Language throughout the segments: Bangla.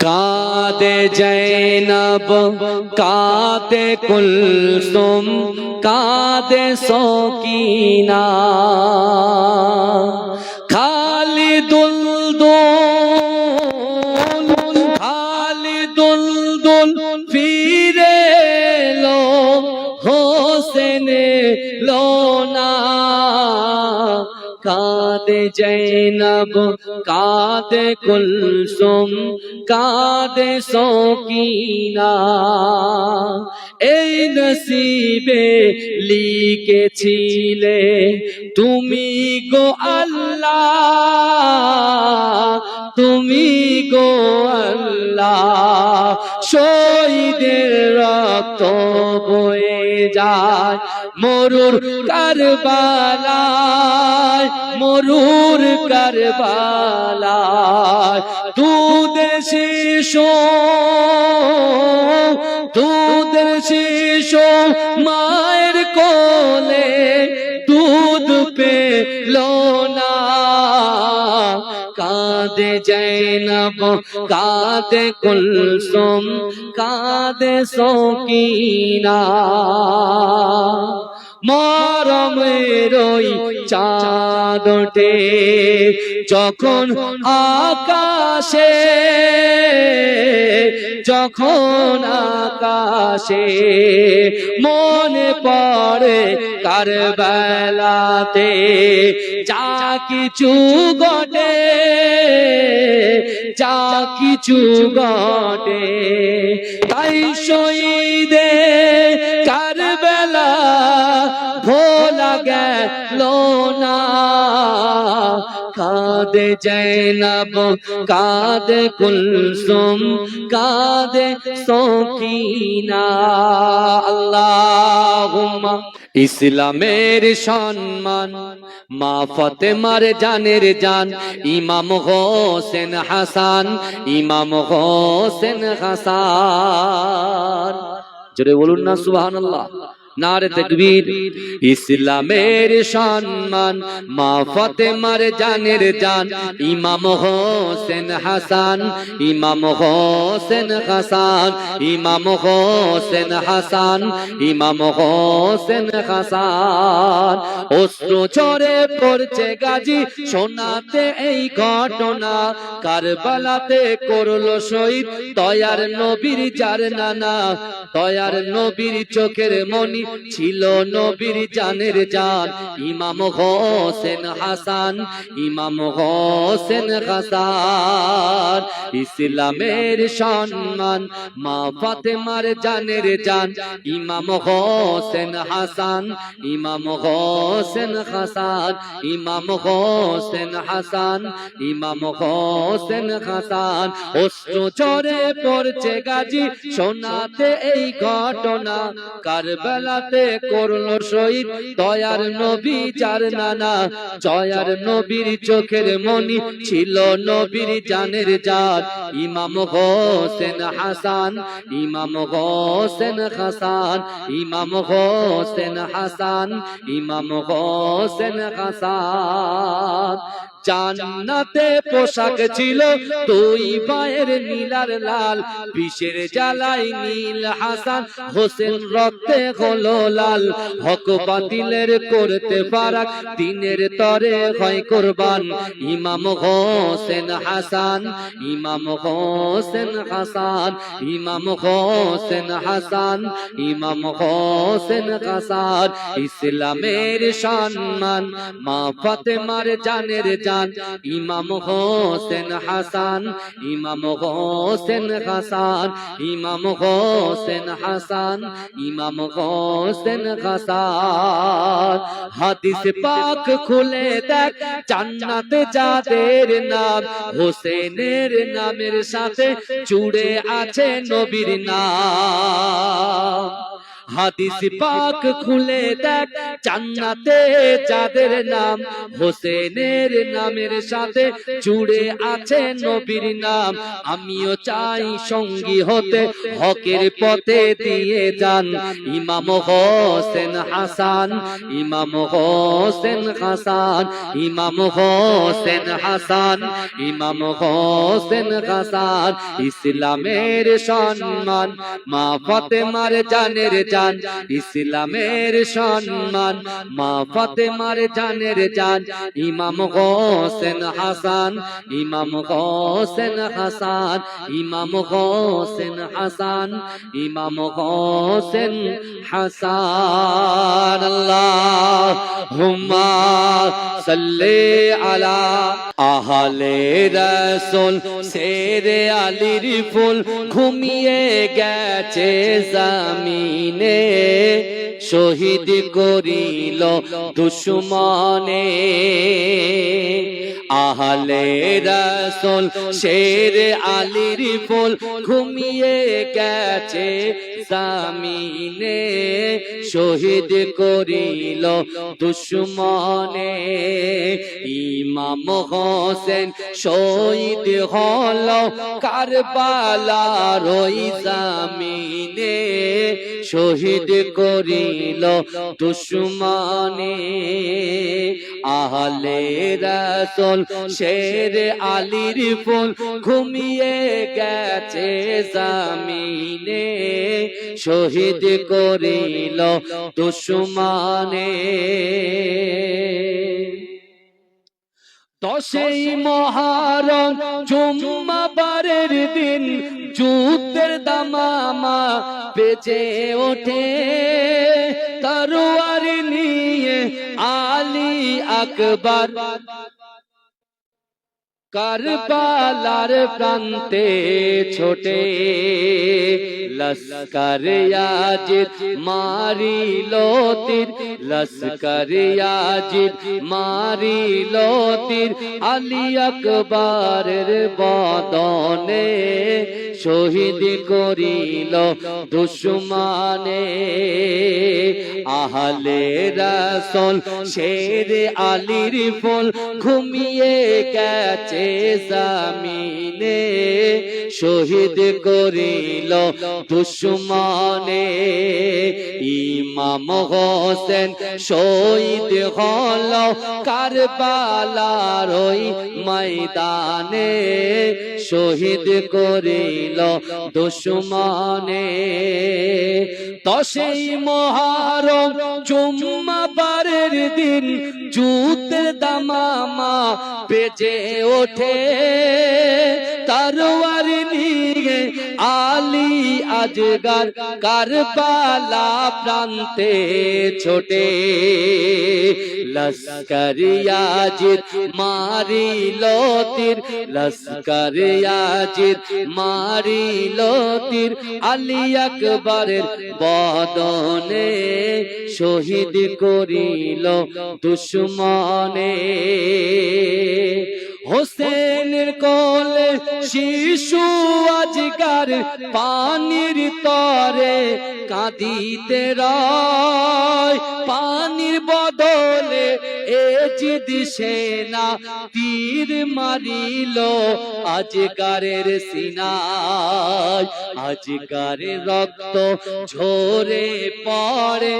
কাঁদে জৈনব কাঁদে কুলসুম কাঁদে সকিনা খালিদুল দুল ফিরে লো হোসেন লোনা কাঁদে জৈনব কাঁদে কুলসুম কাঁদে সকিনা এই নসিবে লিখেছিলে তুমি গো আল্লাহ, তুমি গো আল্লাহ। শহীদের রক্ত বয়ে যায় মরুর কারবালায়, মরুর কারবালায়। দুধের শিশু, দুধের শিশু মায়ের কোলে দুধ পেল না। কাঁদে জৈনব কাঁদে কুলসুম কাঁদে সকিনা মরমের ওই চাঁদ ওঠে যখন আকাশে, যখন আকাশে মনে পড়ে কারবালাতে যা কিছু ঘটে, যা কিছু ঘটে। তাই শহীদে কারবালা ভোলা গেল না। কাঁদে জৈনব কাঁদে কুলসুম কাঁদে সকিনা। আল্লাহুম্মা ইসলামের সম্মান মা ফাতেমার জানের জান ইমাম হোসেন হাসান, ইমাম হোসেন হাসান। জোরে বলুন না সুবহানাল্লাহ, নারে তাকবীর। ইসলামের সম্মান মা ফাতেমার জানের জান ইমাম হোসেন হাসান, ইমাম হোসেন হাসান, ইমাম হোসেন হাসান, ইমাম হোসেন হাসান। অশ্রু ঝরে পড়ছে গাজী শোনাতে এই ঘটনা, কারবালাতে করলো শহীদ দয়ার নবীর যার নানা। দয়ার নবীর চোখের মনি ছিল নবীর জানের জান ইমাম হোসেন হাসান, ইমাম হোসেন হাসান। ইসলামের সম্মান মা ফাতেমার জানের জান ইমাম হোসেন হাসান, ইমাম হোসেন হাসান, ইমাম হোসেন হাসান, ইমাম হোসেন হাসান। অশ্রু ঝরে পড়ছে গাজী শোনাতে এই ঘটনা, কারবালাতে করলো শহীদ দয়ার নবী যার নানা। জয়ার নবীর চোখের মনি ছিল নবীর জানের জান ইমাম হোসেন হাসান, ইমাম হোসেন হাসান, ইমাম হোসেন হাসান, ইমাম হোসেন হাসান। জান্নাতে পোশাক ছিল দুই পায়ের নীলার লাল, বিষের জ্বালাই নীল হাসান হোসেন রক্তে হলো লাল। হক বাতিলের করতে ফারাক দিনের তরে হয় কুরবান ইমাম হোসেন হাসান, ইমাম হোসেন হাসান, ইমাম হোসেন হাসান, ইমাম হোসেন হাসান। ইসলামের সম্মান মা ফাতেমার জানের জান ইমাম হোসেন হাসান, ইমাম হোসেন হাসান, ইমাম হোসেন হাসান, ইমাম হোসেন হাসান। হাদিস পাক খুলে দেখ জান্নাতে যাদের নাম হোসেনের নামের সাথে জুড়ে আছে নবীর নাম। হাদিস পাক খুলে দেখ জান্নাতে যাদের নাম হোসেনের নামের সাথে জুড়ে আছে নবীর নাম আমিও চাই সঙ্গী হতে হকের পথে দিয়ে যান ইমাম হোসেন হাসান ইমাম হোসেন হাসান ইমাম হোসেন হাসান ইমাম হোসেন হাসান ইসলামের সম্মান মা ফাতেমার জানের জান ইসলামের সম্মান মা ফাতেমার জানের জান ইমাম হোসেন হাসান ইমাম হোসেন হাসান ইমাম হোসেন হাসান ইমাম হোসেন হাসান আল্লাহুম্মা সাল্লি আলা আহলে রাসূল শেরে আলীর ফুল ঘুমিয়ে গেছে জমিনে শহীদ করিল দুশমনে আহলে রাসূল শেরে আলীর ফুল ঘুমিয়ে গেছে জমিনে শহীদ করিল দুশমনে ইমাম হোসেন শহীদ হলো কারবালার ওই জমিনে শহীদ করিল দুশমনে আহলে রাসূল শেরে আলীর ফুল ঘুমিয়ে গেছে জমিনে শহীদ করিল দুশমনে 10ই মুহররম জুম্মাবারের দিন যুদ্ধের দামামা বেজে ওঠে তরোয়ার নিয়ে আলী আকবর কারবালার প্রান্তে ছোটে লস্কর ইয়াজিদ মারিল তীর লস্কর ইয়াজিদ মারিল তীর আলী আকবরের বদনে শহীদ করিল দুশমনে আহলে রাসূল শেরে আলীর ফুল ঘুমিয়ে গেছে জমিনে শহীদ করিল দুশমনে ইমাম হোসেন শহীদ হলো কারবালার ওই ময়দানে শহীদ করিল দুশমনে 10ই মুহররম জুম্মাবারের দিন যুদ্ধের দামামা বেজে ওঠে তরোয়ার নিয়ে আলী আকবর কারবালা প্রান্তে ছোটে লস্কর ইয়াজিদ মারিল তীর লস্কর ইয়াজিদ মারিল তীর আলী আকবরের বদনে শহীদ করিল দুশমনে হোসেনের কোলে শিশু আজকার পানির তরে কাঁদিতে রয় পানির বদলে এজিদ সেনা তীর মারিল আজকারের সিনায় আজকারের রক্ত ঝরে পড়ে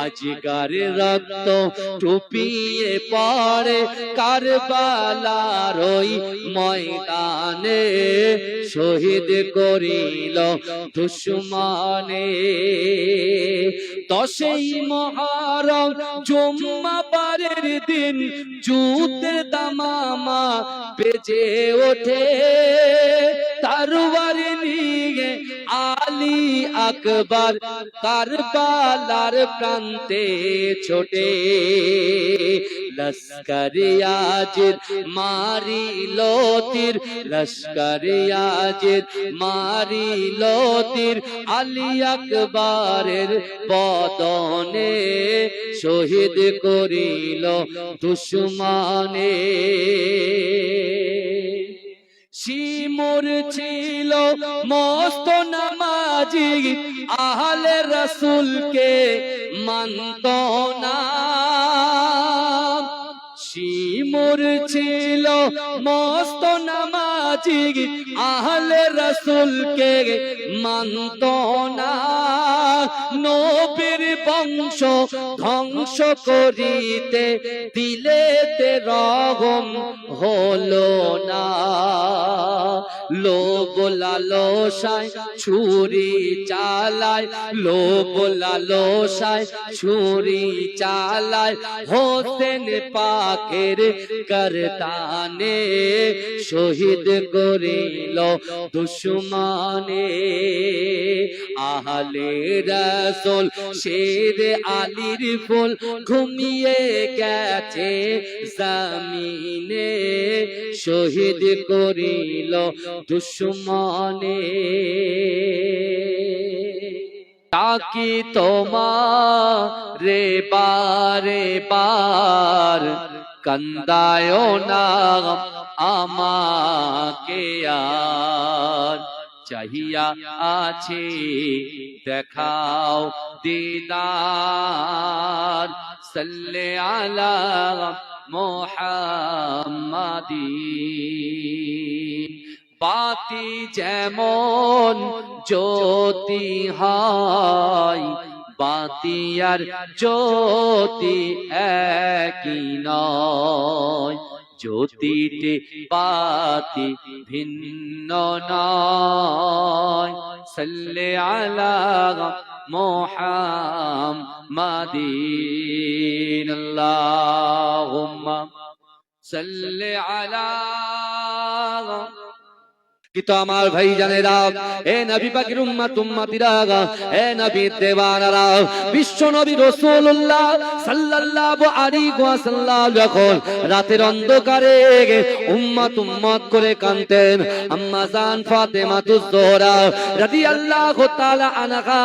আজকারের রক্ত টুপিয়ে পড়ে কারবালার ওই ময়দানে শহীদ করিল দুশমনে 10ই মুহররম জুম্মাবারের দিন যুদ্ধের দামামা বেজে ওঠে তরোয়ার নিয়ে আলী আকবর কারবালার প্রান্তে ছোটে লস্কর ইয়াজিদ মারিল তীর লস্কর ইয়াজিদ মারিল তীর আলী আকবরের বদনে শহীদ করিল দুশমনে শিমুর ছিল মস্ত নামাজি, আহলে রাসূলকে মানত না। শিমুর ছিল মস্ত নামাজি, আহলে রাসূলকে মানত না। নবীর বংশ ধ্বংস করিতে দিলেতে রগম হলো না। লোভ লালসায় ছুরি চালায়, লোভ লালসায় ছুরি চালায়, হোসেন পাকের করতানে শহীদ করিল দুশমনে। আহলে রাসূল শের আলীর ফুল ঘুমিয়ে গেছে জমিনে, শহীদ করিল দুশমনে। তাকি তোমারে বারে বার, কান্দায় না আমাকে আর। চাহিয়া আছে দেখাও দিদার, সাল্লে আলা মুহাম্মাদিন। বাতি যেমন জ্যোতি হয়, বাতি আর জ্যোতি একই নয়। জ্যোতিতে বাতি ভিন্ন নয়। সাল্লে আলা মুহাম্মাদিন। আল্লাহুম্মা সাল্লি আলা। কিন্তু আমার ভাই জানেরা, এ নবী পাকের উম্মত উম্মতিরা, এ নবীর দেওয়ানারা, বিশ্ব নবী রাসূলুল্লাহ সাল্লাল্লাহু আলাইহি ওয়াসাল্লাম যখন রাতের অন্ধকারে উম্মত উম্মত করে কাঁদতেন, আম্মা জান ফাতেমাতুজ জোহরা রাদিয়াল্লাহু তাআলা আনহা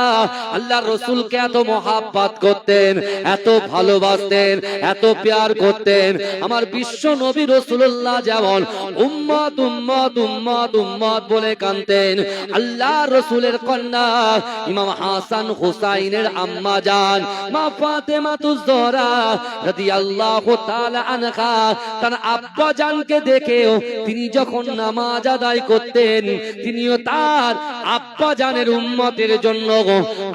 আল্লাহর রাসূলকে এত মহব্বত করতেন, এত ভালোবাসতেন, এত প্যার করতেন। আমার বিশ্ব নবী রাসূলুল্লাহ যেমন উম্মত উম্মত উম্মত উম্মত বলে কাঁদতেন, আল্লাহর রাসূলের কন্যা ইমাম হাসান হুসাইনের আম্মা জান মা ফাতেমাতুজ জোহরা রাদিয়াল্লাহু তাআলা আনহা তার আব্বা জানকে দেখেও তিনি যখন নামাজ আদায় করতেন, তিনিও তার আব্বা জানের উম্মতের জন্য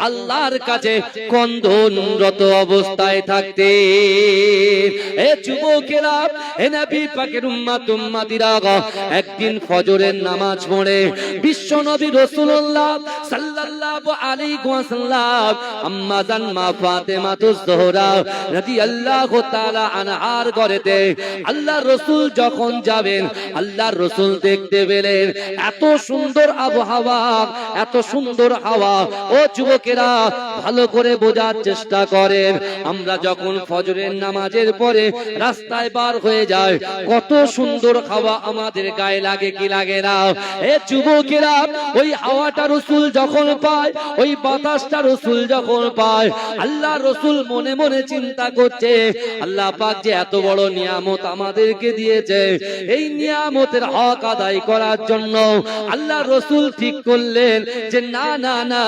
আল্লাহর কাছে কন্দনরত অবস্থায় থাকতেন। এ যুবকেরা, এ নবী পাকের উম্মত উম্মতিরা, একদিন ফজরের নামাজ পড়ে বিশ্ব নবী রাসূলুল্লাহ সাল্লাল্লাহু আলাইহি ওয়াসাল্লাম আম্মা জান মা ফাতেমাতুজ জোহরা রাদিয়াল্লাহু তাআলা আনহার ঘরেতে আল্লাহর রাসূল যখন যাবেন, আল্লাহর রাসূল দেখতে পেলেন এত সুন্দর আবহাওয়া, এত সুন্দর হাওয়া। ও যুবকেরা, ভালো করে বোঝার চেষ্টা করেন। আমরা যখন ফজরের নামাজের পরে রাস্তায় বার হয়ে যাই, কত সুন্দর হাওয়া আমাদের গায়ে লাগে কি লাগে না? এ যুবকেরা, ওই হাওয়াটা রাসূল যখন পায়, ওই বাতাসটা রাসূল যখন পায়, আল্লাহ রাসূল মনে মনে চিন্তা করছে, আল্লাহ পাক যে এত বড় নিয়ামত আমাদেরকে দিয়েছে, এই নিয়ামতের হক আদায় করার জন্য আল্লাহ রাসূল ঠিক করলেন যে না না না,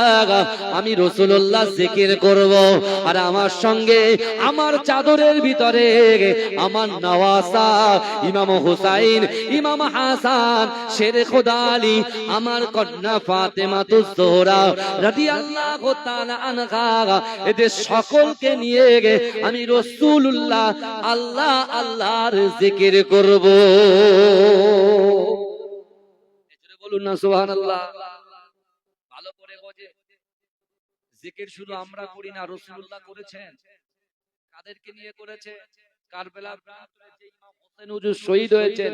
আমি রাসূলুল্লাহ জিকির করব, আর আমার সঙ্গে আমার চাদরের ভিতরে আমার নওয়াসা ইমাম হুসাইন, ইমাম হাসান, শেরে খোদা আলী, আমার কন্যা ফাতেমাতুজ জোহরা রাদিয়াল্লাহু তাআলা আনহা, এদের সকলকে নিয়ে আমি রাসূলুল্লাহ আল্লাহ আল্লাহর জিকির করব। বলুন না সুবহানাল্লাহ। ভালো করে বোঝে, জিকির শুধু আমরা করি না, রাসূলুল্লাহ করেছেন। কাদেরকে নিয়ে করেছে? কারবালার প্রান্তরে যে ইমাম হোসেন হুজুর শহীদ হয়েছেন,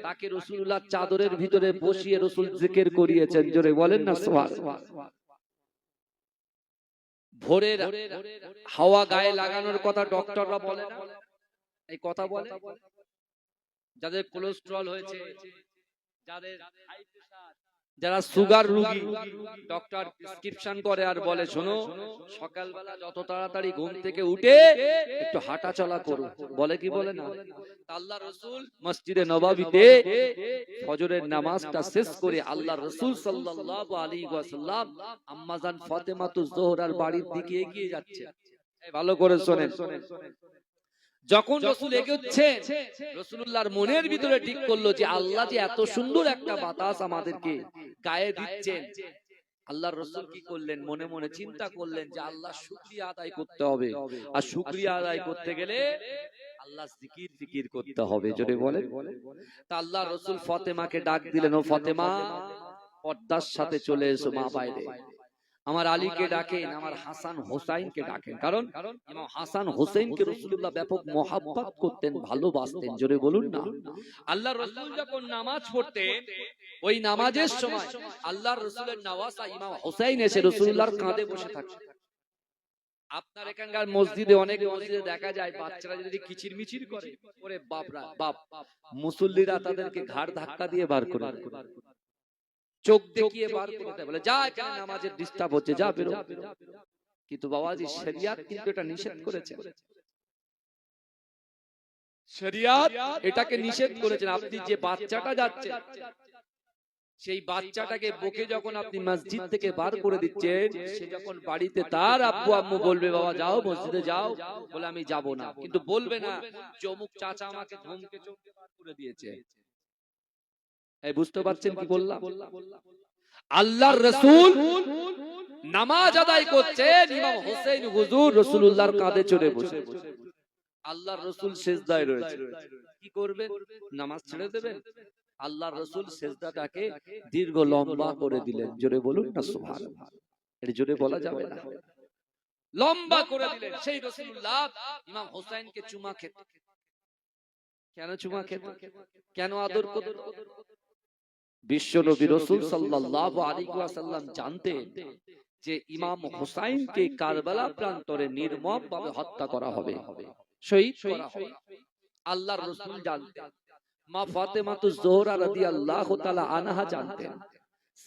তাকে রাসূলুল্লাহ চাদরের ভিতরে বসিয়ে রাসূল জিকির করিয়েছেন। জোরে বলেন না সুবহানাল্লাহ। ভোরের হাওয়া গায়ে লাগানোর কথা ডক্টররা বলে না, এই কথা বলে। যাদের কোলেস্টেরল হয়েছে, যাদের হাই প্রেসার, যারা সুগার রোগী, ডক্টর প্রেসক্রিপশন করে আর বলে শোনো সকালবেলা যত তাড়াতাড়ি ঘুম থেকে উঠে একটু হাঁটা চলা করো, বলে কি বলে না? আল্লাহ রাসূল মসজিদে নববীতে ফজরের নামাজটা শেষ করে আল্লাহ রাসূল সাল্লাল্লাহু আলাইহি ওয়াসাল্লাম আম্মা জান ফাতেমাতুজ জোহরার বাড়ির দিকে এগিয়ে যাচ্ছে। ভালো করে শুনেন, যখন রাসূল এগোচ্ছেন রাসূলুল্লাহর মনের ভিতরে ঠিক করলো যে আল্লাহ যে এত সুন্দর একটা বাতাস আমাদেরকে গায়ে দিচ্ছেন, আল্লাহর রাসূল কি করলেন? মনে মনে চিন্তা করলেন যে আল্লাহ শুকরিয়া আদায় করতে হবে, আর শুকরিয়া আদায় করতে গেলে আল্লাহ জিকির ফিকির করতে হবে। জোরে বলেন। তা আল্লাহর রাসূল ফাতেমাকে ডাক দিলেন, ও ফাতেমা পর্দার সাথে চলে এসো মা বাইরে। আমার আলীকে ডাকেন, আমার হাসান হোসাইনকে ডাকেন, কারণ ইমাম হাসান হোসেনকে রাসূলুল্লাহ ব্যাপক মহব্বত করতেন, ভালোবাসতেন। জোরে বলুন না। আল্লাহর রাসূল যখন নামাজ পড়তেন ওই নামাজের সময় আল্লাহর রাসূলের নওয়াসা ইমাম হোসাইন এসে রাসূলুল্লাহর কাঁধে বসে থাকতেন। আপনার এখানকার মসজিদে, অনেক মসজিদে দেখা যায় বাচ্চারা যদি কিচির মিচির করে, ওরে বাপরা বাপ, মুসল্লিরা তাদেরকে ঘাড় ধাক্কা দিয়ে বার করে, চোখ দেখিয়ে বার করতে বলে যা এখানে নামাজের ডিস্টার্ব হচ্ছে, যা বেরো। কিন্তু বাবাজি শরিয়াত কিন্তু এটা নিষেধ করেছে, শরিয়াত এটাকে নিষেধ করেছেন। আপনি যে বাচ্চাটা যাচ্ছে সেই বাচ্চাটাকে বকে যখন আপনি মসজিদ থেকে বার করে দিচ্ছেন, সে যখন বাড়িতে তার আব্বু আম্মু বলবে বাবা যাও মসজিদে যাও, বলে আমি যাব না, কিন্তু বলবে না যে অমুক চাচা আমাকে ধমকে চমকে বার করে দিয়েছে। এই বুঝতে পারছেন কি বললাম? আল্লাহর রাসূল নামাজ আদায় করছেন, ইমাম হোসেন হুজুর রাসূলুল্লাহর কাঁধে চড়ে বসে, আল্লাহর রাসূল সিজদায় রয়েছে। কি করবেন? নামাজ ছেড়ে দেবেন? আল্লাহর রাসূল সিজদাটাকে দীর্ঘ লম্বা করে দিলেন। জোরে বলুন না সুবহানাল্লাহ। এটা জোরে বলা যাবে না, লম্বা করে দিলেন। সেই রাসূলুল্লাহ ইমাম হোসেনকে চুমা খেত। কেন চুমা খেত? কেন আদর করত? বিশ্ব নবী রাসূল সাল্লাল্লাহু আলাইহি ওয়াসাল্লাম জানতেন যে ইমাম হোসাইনকে কারবালা প্রান্তরে নির্মমভাবে হত্যা করা হবে, শহীদ করা হবে। আল্লাহর রাসূল জানতেন, মা ফাতেমাতুজ জোহরা রাদিয়াল্লাহু তাআলা আনহা জানতেন।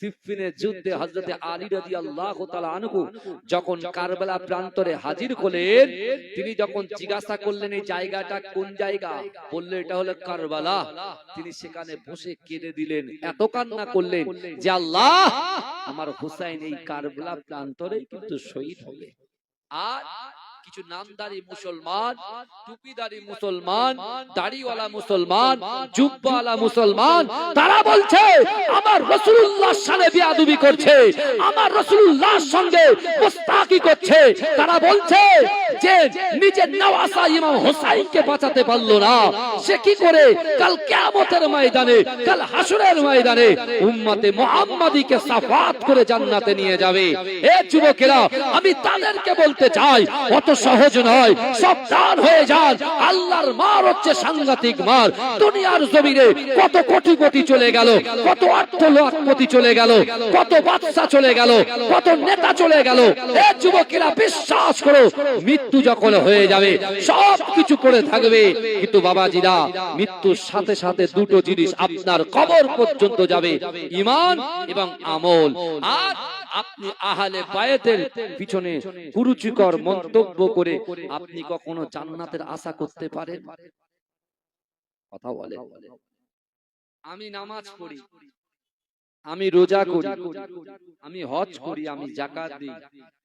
সিফফিনের যুদ্ধে হযরত আলী রাদিয়াল্লাহু তাআলা আনহু যখন কারবালা প্রান্তরে হাজির হলেন, তিনি যখন জিজ্ঞাসা করলেন এই জায়গাটা কোন জায়গা, বললেন এটা হলো কারবালা। তিনি সেখানে বসে কেঁদে দিলেন, এত কান্না করলেন যে আল্লাহ আমার হুসাইন এই কারবালা প্রান্তরে কিন্তু শহীদ হবে। আর কিছু নামদারি মুসলমান, টুপিদারি মুসলমান, দাড়িওয়ালা মুসলমান, জুব্বাওয়ালা মুসলমান, তারা বলছে আমার রাসূলুল্লাহর সাথে বেয়াদবি করছে, আমার রাসূলুল্লাহর সঙ্গে মুস্তাকি করছে। তারা বলছে যে নিজের নওয়াসা ইমাম হোসাইনকে বাঁচাতে পারলো না, সে কি করে কাল কিয়ামতের ময়দানে, কাল হাসরের ময়দানে উম্মতে মুহাম্মাদীকে সাফাত করে জান্নাতে নিয়ে যাবে। এ যুবকেরা, আমি তাদেরকে বলতে চাই অত সহজ নয়, সাবধান হয়ে যান। আল্লাহর মার হচ্ছে সাংঘাতিক মার। দুনিয়ার জমিনে কত কোটি কোটি চলে গেল, কত অর্থপতি চলে গেল, কত বাদশা চলে গেল, কত নেতা চলে গেল। এ যুবকেরা বিশ্বাস করো, মৃত্যু যখন হয়ে যাবে সব কিছু করে থাকবে, কিন্তু বাবাজিরা মৃত্যুর সাথে সাথে দুটো জিনিস আপনার কবর পর্যন্ত যাবে, ঈমান এবং আমল। আর আপনি আহলে বায়াতের পিছনে কুরুচিকর মন্তব্য করে আপনি কখনো জান্নাতের আশা করতে পারেন? কথা বলে। আমি নামাজ পড়ি, আমি রোজা করি, আমি হজ করি, আমি যাকাত দিই,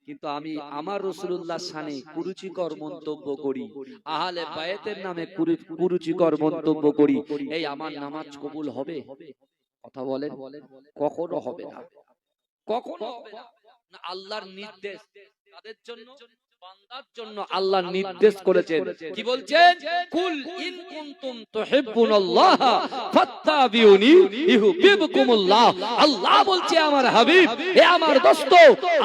কিন্তু আমি আমার রাসূলুল্লাহর শানে কুরুচিকর মন্তব্য করি, আহলে বায়াতের নামে কুরুচিকর মন্তব্য করি, এই আমার নামাজ কবুল হবে? কথা বলেন। কখনো হবে না, কখনো হবে না। আল্লাহর নির্দেশ তাদের জন্য, বান্দার জন্য আল্লাহ নির্দেশ করেছেন। কি বলছেন? কুল ইন কুনতুম তুহিব্বুনাল্লাহ ফাত্তাবিউনি ইউহিব্বুকুমুল্লাহ। আল্লাহ বলছে আমার হাবিব, হে আমার দোস্ত,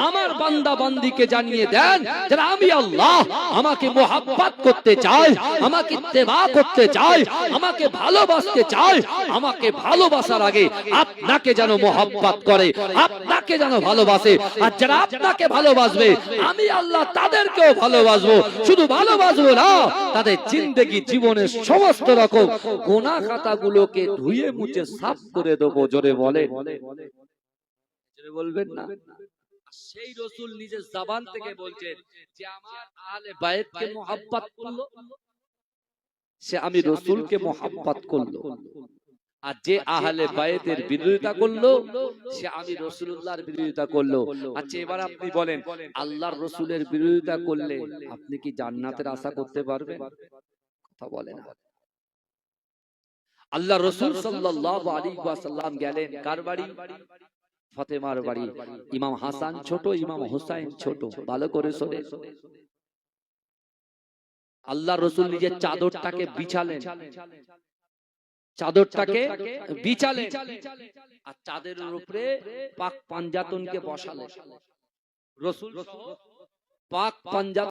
আমার বান্দা বান্দিকে জানিয়ে দেন যারা আমি আল্লাহ, আমাকে মুহাব্বত করতে চায়, আমাকে ইত্তেবা করতে চায়, আমাকে ভালোবাসতে চায়, আমাকে ভালোবাসার আগে আপনাকে যেন মুহাব্বত করে, আপনাকে যেন ভালোবাসে। আর যারা আপনাকে ভালোবাসবে আমি আল্লাহ তাদেরকেও ভালোবাসবো। শুধু ভালোবাসবো না, তাদের জিন্দেগি জীবনের সমস্ত রকম গুনাহ খাতাগুলোকে ধুয়ে মুছে সাফ করে দেবো। জোরে বলে। বলবেন না? সেই রসুল নিজের জবান থেকে বলছেন যে আমার আহলে বায়তকে মোহাব্বত করলো, সে আমি রসুলকে মোহাব্বত করলো। আর যে আহলে বায়তের বিরোধিতা করলো, সে আমি রাসূলুল্লাহর বিরোধিতা করলো। আচ্ছা এবার আপনি বলেন, আল্লাহর রাসূলের বিরোধিতা করলে আপনি কি জান্নাতের আশা করতে পারবেন? কথা বলেন। আল্লাহ রাসূল সাল্লাল্লাহু আলাইহি ওয়াসাল্লাম গেলেন কার বাড়ি? ফাতেমার বাড়ি। ইমাম হাসান ছোট, ইমাম হুসাইন ছোট, ভালো করে শোনেন। আল্লাহ রাসূল নিজের চাদরটাকে বিছালেন, চাদরটাকে বিছালেন, আর চাদরের উপরে পাক পাঞ্জাতনকে বসালেন। রাসূল পাক পাঞ্জাতন